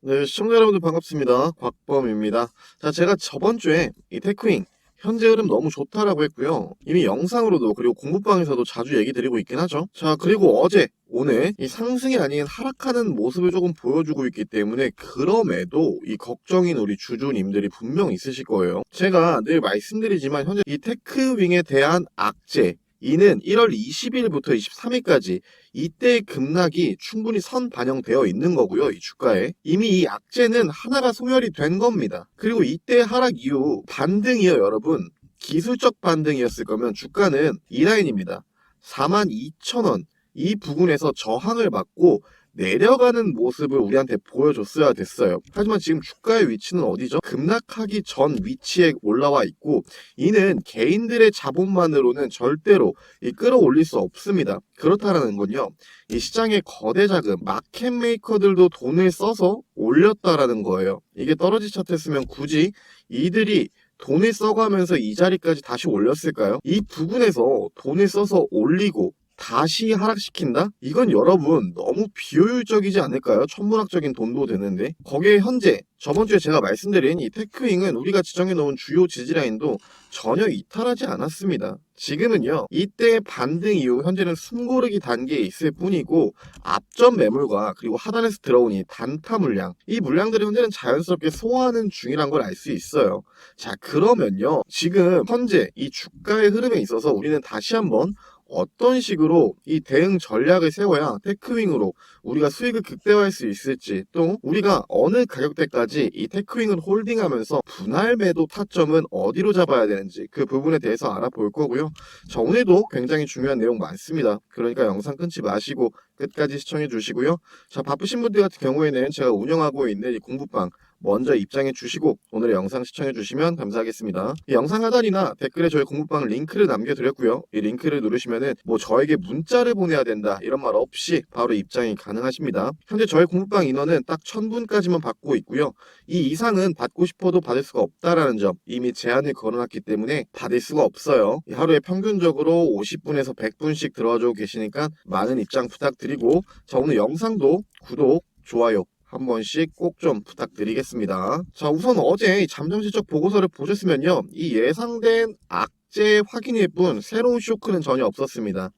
네, 시청자 여러분들 반갑습니다. 곽범입니다. 자, 제가 저번 주에 이 테크윙 현재 흐름 너무 좋다라고 했고요. 이미 영상으로도 그리고 공부방에서도 자주 얘기 드리고 있긴 하죠. 자, 그리고 어제, 오늘 이 상승이 아닌 하락하는 모습을 조금 보여주고 있기 때문에 그럼에도 이 걱정인 우리 주주님들이 분명 있으실 거예요. 제가 늘 말씀드리지만 현재 이 테크윙에 대한 악재, 이는 1월 20일부터 23일까지 이때의 급락이 충분히 선 반영되어 있는 거고요. 이 주가에. 이미 이 악재는 하나가 소멸이 된 겁니다. 그리고 이때 하락 이후 반등이요, 여러분. 기술적 반등이었을 거면 주가는 이 라인입니다. 42,000원. 이 부근에서 저항을 받고 내려가는 모습을 우리한테 보여줬어야 됐어요. 하지만 지금 주가의 위치는 어디죠? 급락하기 전 위치에 올라와 있고, 이는 개인들의 자본만으로는 절대로 끌어올릴 수 없습니다. 그렇다라는 건요, 이 시장의 거대 자금, 마켓 메이커들도 돈을 써서 올렸다라는 거예요. 이게 떨어지 차트였으면 굳이 이들이 돈을 써가면서 이 자리까지 다시 올렸을까요? 이 부분에서 돈을 써서 올리고 다시 하락시킨다? 이건 여러분 너무 비효율적이지 않을까요? 천문학적인 돈도 되는데. 거기에 현재 저번 주에 제가 말씀드린 이 테크윙은 우리가 지정해 놓은 주요 지지라인도 전혀 이탈하지 않았습니다. 지금은요, 이때 반등 이후 현재는 숨고르기 단계에 있을 뿐이고, 앞전 매물과 그리고 하단에서 들어온 이 단타 물량, 이 물량들을 현재는 자연스럽게 소화하는 중이란 걸 알 수 있어요. 자, 그러면요, 지금 현재 이 주가의 흐름에 있어서 우리는 다시 한번 어떤 식으로 이 대응 전략을 세워야 테크윙으로 우리가 수익을 극대화할 수 있을지, 또 우리가 어느 가격대까지 이 테크윙을 홀딩하면서 분할 매도 타점은 어디로 잡아야 되는지 그 부분에 대해서 알아볼 거고요. 자, 오늘도 굉장히 중요한 내용 많습니다. 그러니까 영상 끊지 마시고 끝까지 시청해 주시고요. 자, 바쁘신 분들 같은 경우에는 제가 운영하고 있는 이 공부방 먼저 입장해 주시고 오늘의 영상 시청해 주시면 감사하겠습니다. 이 영상 하단이나 댓글에 저희 공부방 링크를 남겨드렸고요. 이 링크를 누르시면은 저에게 문자를 보내야 된다 이런 말 없이 바로 입장이 가능하십니다. 현재 저희 공부방 인원은 딱 1000분까지만 받고 있고요. 이 이상은 받고 싶어도 받을 수가 없다라는 점 이미 제한을 걸어놨기 때문에 받을 수가 없어요. 하루에 평균적으로 50분에서 100분씩 들어와주고 계시니까 많은 입장 부탁드리고, 자, 오늘 영상도 구독, 좋아요 한 번씩 꼭 좀 부탁드리겠습니다. 자, 우선 어제 잠정 실적 보고서를 보셨으면요, 이 예상된 악재 확인일 뿐 새로운 쇼크는 전혀 없었습니다.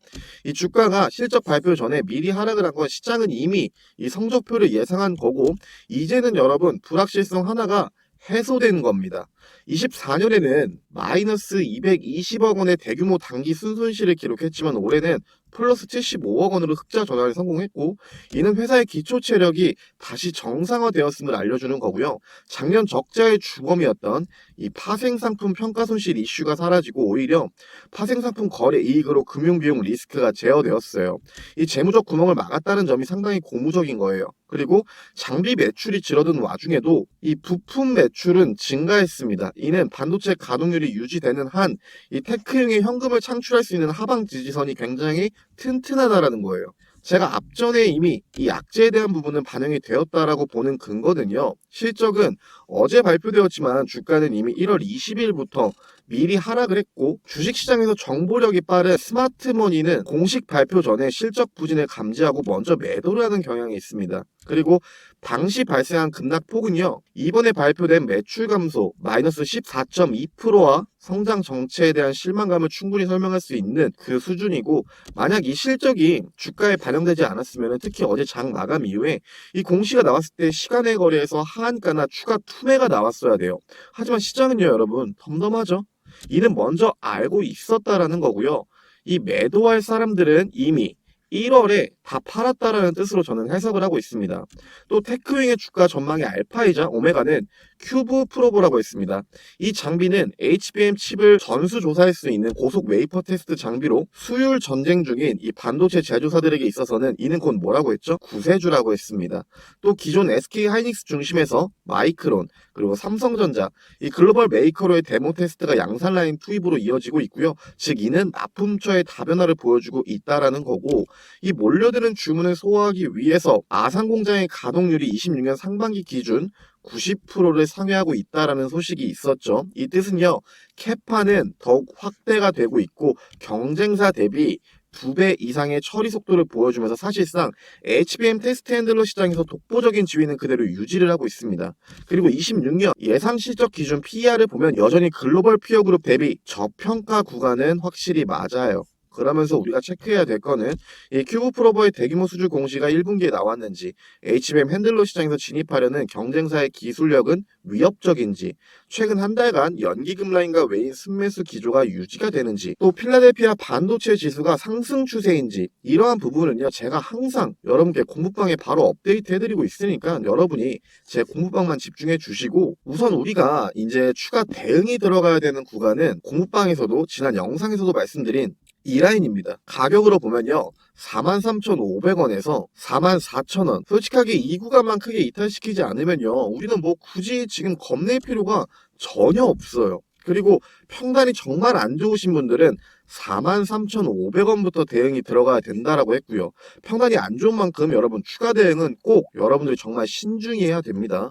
이 주가가 실적 발표 전에 미리 하락을 한 건 시장은 이미 이 성적표를 예상한 거고, 이제는 여러분 불확실성 하나가 해소된 겁니다. 24년에는 마이너스 220억 원의 대규모 단기 순손실을 기록했지만 올해는 플러스 75억 원으로 흑자 전환에 성공했고, 이는 회사의 기초 체력이 다시 정상화되었음을 알려주는 거고요. 작년 적자의 주범이었던 이 파생상품 평가 손실 이슈가 사라지고 오히려 파생상품 거래 이익으로 금융비용 리스크가 제어되었어요. 이 재무적 구멍을 막았다는 점이 상당히 고무적인 거예요. 그리고 장비 매출이 줄어든 와중에도 이 부품 매출은 증가했습니다. 이는 반도체 가동률이 유지되는 한 이 테크형의 현금을 창출할 수 있는 하방 지지선이 굉장히 튼튼하다라는 거예요. 제가 앞전에 이미 이 악재에 대한 부분은 반영이 되었다라고 보는 근거는요, 실적은 어제 발표되었지만 주가는 이미 1월 20일부터 미리 하락을 했고, 주식시장에서 정보력이 빠른 스마트머니는 공식 발표 전에 실적 부진을 감지하고 먼저 매도를 하는 경향이 있습니다. 그리고 당시 발생한 급락폭은요, 이번에 발표된 매출 감소 마이너스 14.2%와 성장 정체에 대한 실망감을 충분히 설명할 수 있는 그 수준이고, 만약 이 실적이 주가에 반영되지 않았으면 특히 어제 장 마감 이후에 이 공시가 나왔을 때 시간의 거래에서 하한가나 추가 투매가 나왔어야 돼요. 하지만 시장은요, 여러분 덤덤하죠. 이는 먼저 알고 있었다라는 거고요. 이 매도할 사람들은 이미 1월에 다 팔았다라는 뜻으로 저는 해석을 하고 있습니다. 또 테크윙의 주가 전망의 알파이자 오메가는 큐브 프로보라고 했습니다. 이 장비는 HBM 칩을 전수 조사할 수 있는 고속 웨이퍼 테스트 장비로 수율 전쟁 중인 이 반도체 제조사들에게 있어서는 이는 곧 뭐라고 했죠? 구세주라고 했습니다. 또 기존 SK 하이닉스 중심에서 마이크론, 그리고 삼성전자, 이 글로벌 메이커로의 데모 테스트가 양산 라인 투입으로 이어지고 있고요. 즉 이는 납품처의 다변화를 보여주고 있다라는 거고, 이 몰려드는 주문을 소화하기 위해서 아산 공장의 가동률이 26년 상반기 기준 90%를 상회하고 있다라는 소식이 있었죠. 이 뜻은요, 캐파는 더욱 확대가 되고 있고 경쟁사 대비 2배 이상의 처리 속도를 보여주면서 사실상 HBM 테스트 핸들러 시장에서 독보적인 지위는 그대로 유지를 하고 있습니다. 그리고 26년 예상 실적 기준 PER을 보면 여전히 글로벌 피어 그룹 대비 저평가 구간은 확실히 맞아요. 그러면서 우리가 체크해야 될 거는 이 큐브 프로버의 대규모 수주 공시가 1분기에 나왔는지, HBM 핸들러 시장에서 진입하려는 경쟁사의 기술력은 위협적인지, 최근 한 달간 연기금 라인과 외인 순매수 기조가 유지가 되는지, 또 필라델피아 반도체 지수가 상승 추세인지, 이러한 부분은요 제가 항상 여러분께 공부방에 바로 업데이트 해드리고 있으니까 여러분이 제 공부방만 집중해 주시고, 우선 우리가 이제 추가 대응이 들어가야 되는 구간은 공부방에서도 지난 영상에서도 말씀드린 이 라인입니다. 가격으로 보면요 43,500원에서 44,000원. 솔직하게 이 구간만 크게 이탈시키지 않으면요 우리는 뭐 굳이 지금 겁낼 필요가 전혀 없어요. 그리고 평단이 정말 안 좋으신 분들은 43,500원부터 대응이 들어가야 된다라고 했고요. 평단이 안 좋은 만큼 여러분 추가 대응은 꼭 여러분들이 정말 신중히 해야 됩니다.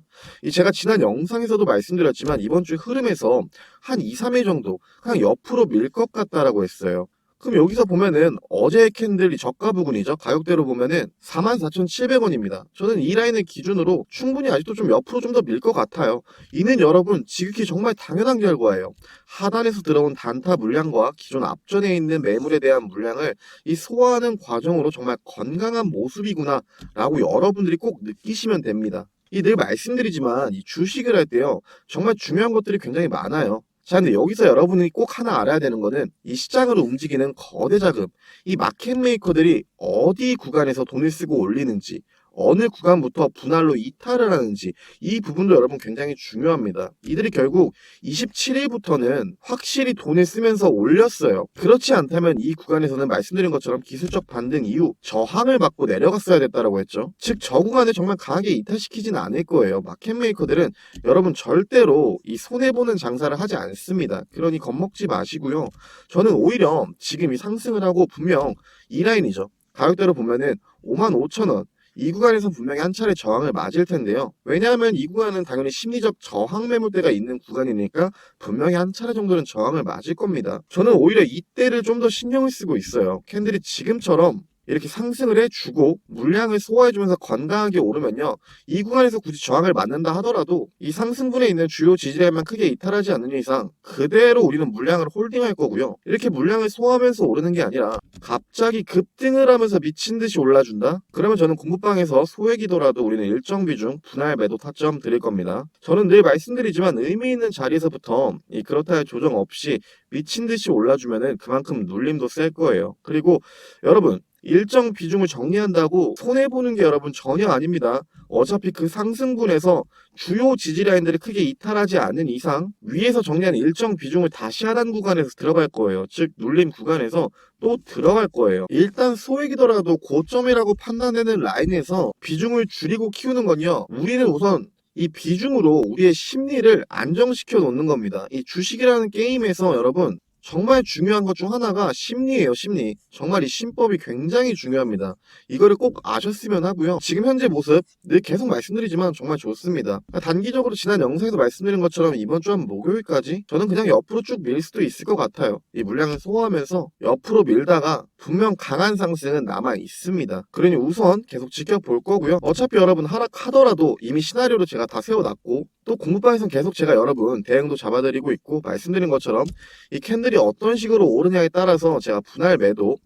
제가 지난 영상에서도 말씀드렸지만 이번 주 흐름에서 한 2, 3일 정도 그냥 옆으로 밀 것 같다라고 했어요. 그럼 여기서 보면은 어제의 캔들이 저가 부근이죠. 가격대로 보면은 44,700원입니다. 저는 이 라인을 기준으로 충분히 아직도 좀 옆으로 좀 더 밀 것 같아요. 이는 여러분 지극히 정말 당연한 결과예요. 하단에서 들어온 단타 물량과 기존 앞전에 있는 매물에 대한 물량을 이 소화하는 과정으로 정말 건강한 모습이구나 라고 여러분들이 꼭 느끼시면 됩니다. 늘 말씀드리지만 이 주식을 할 때요 정말 중요한 것들이 굉장히 많아요. 자, 근데 여기서 여러분이 꼭 하나 알아야 되는 거는 이 시장을 움직이는 거대 자금, 이 마켓 메이커들이 어디 구간에서 돈을 쓰고 올리는지, 어느 구간부터 분할로 이탈을 하는지, 이 부분도 여러분 굉장히 중요합니다. 이들이 결국 27일부터는 확실히 돈을 쓰면서 올렸어요. 그렇지 않다면 이 구간에서는 말씀드린 것처럼 기술적 반등 이후 저항을 받고 내려갔어야 됐다라고 했죠. 즉 저 구간을 정말 강하게 이탈시키진 않을 거예요. 마켓 메이커들은 여러분 절대로 이 손해보는 장사를 하지 않습니다. 그러니 겁먹지 마시고요. 저는 오히려 지금 이 상승을 하고 분명 이 라인이죠. 가격대로 보면은 55,000원. 이 구간에서 분명히 한 차례 저항을 맞을 텐데요. 왜냐하면 이 구간은 당연히 심리적 저항 매물대가 있는 구간이니까 분명히 한 차례 정도는 저항을 맞을 겁니다. 저는 오히려 이때를 좀 더 신경을 쓰고 있어요. 캔들이 지금처럼 이렇게 상승을 해주고 물량을 소화해주면서 건강하게 오르면요 이 구간에서 굳이 저항을 맞는다 하더라도 이 상승분에 있는 주요 지지라인만 크게 이탈하지 않는 이상 그대로 우리는 물량을 홀딩할 거고요. 이렇게 물량을 소화하면서 오르는 게 아니라 갑자기 급등을 하면서 미친 듯이 올라준다? 그러면 저는 공부방에서 소액이더라도 우리는 일정 비중 분할 매도 타점 드릴 겁니다. 저는 늘 말씀드리지만 의미 있는 자리에서부터 그렇다 할 조정 없이 미친 듯이 올라주면은 그만큼 눌림도 셀 거예요. 그리고 여러분 일정 비중을 정리한다고 손해보는 게 여러분 전혀 아닙니다. 어차피 그 상승분에서 주요 지지라인들이 크게 이탈하지 않는 이상 위에서 정리한 일정 비중을 다시 하단 구간에서 들어갈 거예요. 즉 눌림 구간에서 또 들어갈 거예요. 일단 소액이더라도 고점이라고 판단되는 라인에서 비중을 줄이고 키우는 건요. 우리는 우선 이 비중으로 우리의 심리를 안정시켜 놓는 겁니다. 이 주식이라는 게임에서 여러분 정말 중요한 것 중 하나가 심리예요, 심리. 정말 이 심법이 굉장히 중요합니다. 이거를 꼭 아셨으면 하고요. 지금 현재 모습 늘 계속 말씀드리지만 정말 좋습니다. 단기적으로 지난 영상에서 말씀드린 것처럼 이번 주 한 목요일까지 저는 그냥 옆으로 쭉 밀 수도 있을 것 같아요. 이 물량을 소화하면서 옆으로 밀다가 분명 강한 상승은 남아 있습니다. 그러니 우선 계속 지켜볼 거고요. 어차피 여러분 하락하더라도 이미 시나리오를 제가 다 세워놨고 또 공부방에서는 계속 제가 여러분 대응도 잡아드리고 있고 말씀드린 것처럼 이 캔들이 어떤 식으로 오르냐에 따라서 제가 분할 매도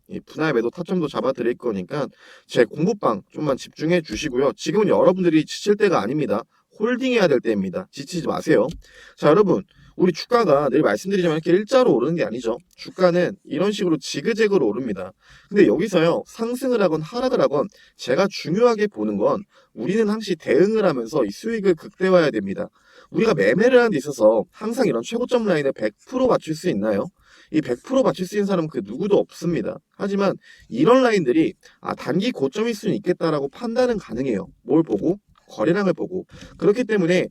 타점도 잡아드릴 거니까 제 공부방 좀만 집중해 주시고요. 지금은 여러분들이 지칠 때가 아닙니다. 홀딩해야 될 때입니다. 지치지 마세요. 자 여러분 우리 주가가 늘 말씀드리지만 이렇게 일자로 오르는 게 아니죠. 주가는 이런 식으로 지그재그로 오릅니다. 근데 여기서요 상승을 하건 하락을 하건 제가 중요하게 보는 건 우리는 항시 대응을 하면서 이 수익을 극대화해야 됩니다. 우리가 매매를 하는 데 있어서 항상 이런 최고점 라인을 100% 맞출 수 있나요? 이 100% 맞출 수 있는 사람은 그 누구도 없습니다. 하지만 이런 라인들이 단기 고점일 수는 있겠다라고 판단은 가능해요. 뭘 보고? 거래량을 보고. 그렇기 때문에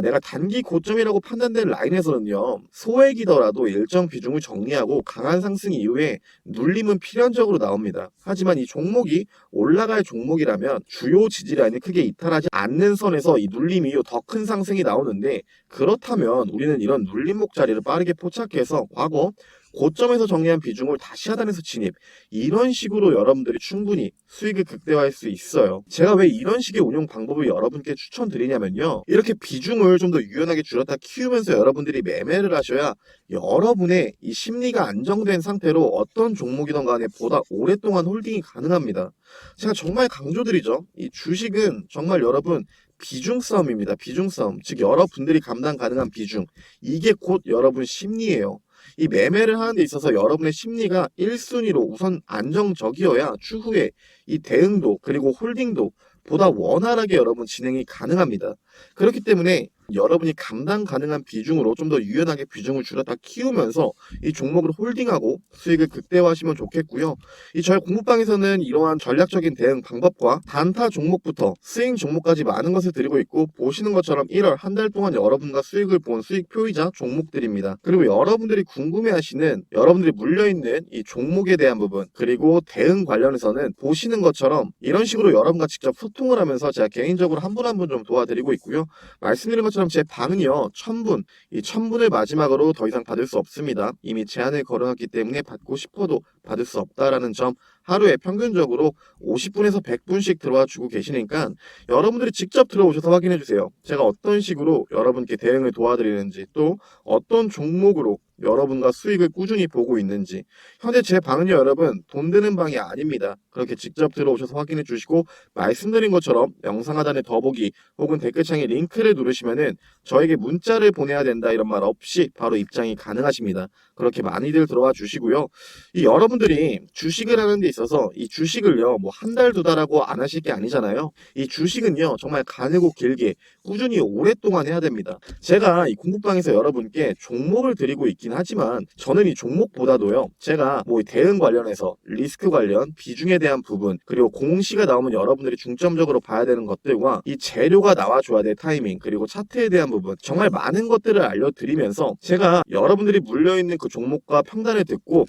내가 단기 고점이라고 판단된 라인에서는요 소액이더라도 일정 비중을 정리하고 강한 상승 이후에 눌림은 필연적으로 나옵니다. 하지만 이 종목이 올라갈 종목이라면 주요 지지라인이 크게 이탈하지 않는 선에서 이 눌림 이후 더 큰 상승이 나오는데 그렇다면 우리는 이런 눌림목 자리를 빠르게 포착해서 과거 고점에서 정리한 비중을 다시 하단에서 진입, 이런 식으로 여러분들이 충분히 수익을 극대화할 수 있어요. 제가 왜 이런 식의 운용 방법을 여러분께 추천드리냐면요, 이렇게 비중을 좀 더 유연하게 줄였다 키우면서 여러분들이 매매를 하셔야 여러분의 이 심리가 안정된 상태로 어떤 종목이든 간에 보다 오랫동안 홀딩이 가능합니다. 제가 정말 강조드리죠. 이 주식은 정말 여러분 비중 싸움입니다. 비중 싸움. 즉 여러분들이 감당 가능한 비중. 이게 곧 여러분 심리예요. 이 매매를 하는 데 있어서 여러분의 심리가 1순위로 우선 안정적이어야 추후에 이 대응도 그리고 홀딩도 보다 원활하게 여러분 진행이 가능합니다. 그렇기 때문에 여러분이 감당 가능한 비중으로 좀 더 유연하게 비중을 줄였다 키우면서 이 종목을 홀딩하고 수익을 극대화하시면 좋겠고요. 이 저희 공부방에서는 이러한 전략적인 대응 방법과 단타 종목부터 스윙 종목까지 많은 것을 드리고 있고, 보시는 것처럼 1월 한 달 동안 여러분과 수익을 본 수익 표이자 종목들입니다. 그리고 여러분들이 궁금해하시는 여러분들이 물려있는 이 종목에 대한 부분 그리고 대응 관련해서는 보시는 것처럼 이런 식으로 여러분과 직접 소통을 하면서 제가 개인적으로 한 분 한 분 좀 도와드리고 있고요. 말씀드린 것처럼 제 방은요 1000분, 이 1000분을 마지막으로 더 이상 받을 수 없습니다. 이미 제한을 걸어놨기 때문에 받고 싶어도 받을 수 없다라는 점, 하루에 평균적으로 50분에서 100분씩 들어와 주고 계시니까 여러분들이 직접 들어오셔서 확인해 주세요. 제가 어떤 식으로 여러분께 대응을 도와드리는지, 또 어떤 종목으로 여러분과 수익을 꾸준히 보고 있는지. 현재 제 방은요 여러분 돈 드는 방이 아닙니다. 그렇게 직접 들어오셔서 확인해 주시고, 말씀드린 것처럼 영상 하단에 더보기 혹은 댓글창에 링크를 누르시면은 저에게 문자를 보내야 된다 이런 말 없이 바로 입장이 가능하십니다. 그렇게 많이들 들어와 주시고요. 이 여러분들이 주식을 하는 데 있어서 이 주식을요 뭐 한 달 두 달하고 안 하실 게 아니잖아요. 이 주식은요 정말 가늘고 길게 꾸준히 오랫동안 해야 됩니다. 제가 이 공부방에서 여러분께 종목을 드리고 있긴 하지만 저는 이 종목보다도요 제가 뭐 대응 관련해서 리스크 관련 비중에 대한 부분, 그리고 공시가 나오면 여러분들이 중점적으로 봐야 되는 것들과 이 재료가 나와줘야 될 타이밍, 그리고 차트에 대한 부분, 정말 많은 것들을 알려드리면서 제가 여러분들이 물려있는 그 종목과 평단을 듣고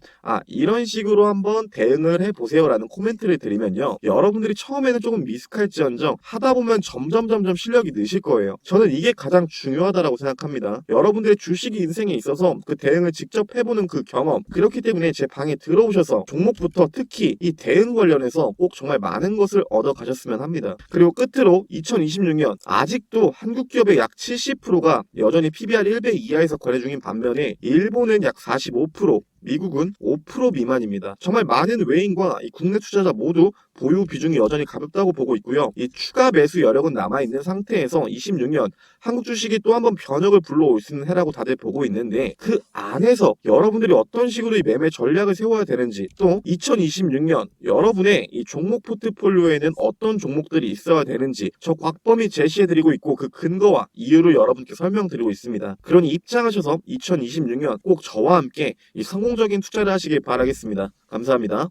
이런 식으로 한번 대응을 해보세요 라는 코멘트를 드리면요, 여러분들이 처음에는 조금 미숙할지언정 하다 보면 점점 실력이 느실 거예요. 저는 이게 가장 중요하다라고 생각합니다. 여러분들의 주식 인생에 있어서 그 대응을 직접 해보는 그 경험, 그렇기 때문에 제 방에 들어오셔서 종목부터 특히 이 대응 관련해서 꼭 정말 많은 것을 얻어 가셨으면 합니다. 그리고 끝으로 2026년 아직도 한국 기업의 약 70%가 여전히 PBR 1배 이하에서 거래 중인 반면에 일본은 약 45%, 미국은 5% 미만입니다. 정말 많은 외인과 이 국내 투자자 모두 보유 비중이 여전히 가볍다고 보고 있고요. 이 추가 매수 여력은 남아있는 상태에서 26년 한국 주식이 또 한번 변혁을 불러올 수 있는 해라고 다들 보고 있는데, 그 안에서 여러분들이 어떤 식으로 이 매매 전략을 세워야 되는지, 또 2026년 여러분의 이 종목 포트폴리오에는 어떤 종목들이 있어야 되는지 저 곽범이 제시해드리고 있고, 그 근거와 이유를 여러분께 설명드리고 있습니다. 그러니 입장하셔서 2026년 꼭 저와 함께 이 성공적인 투자를 하시길 바라겠습니다. 감사합니다.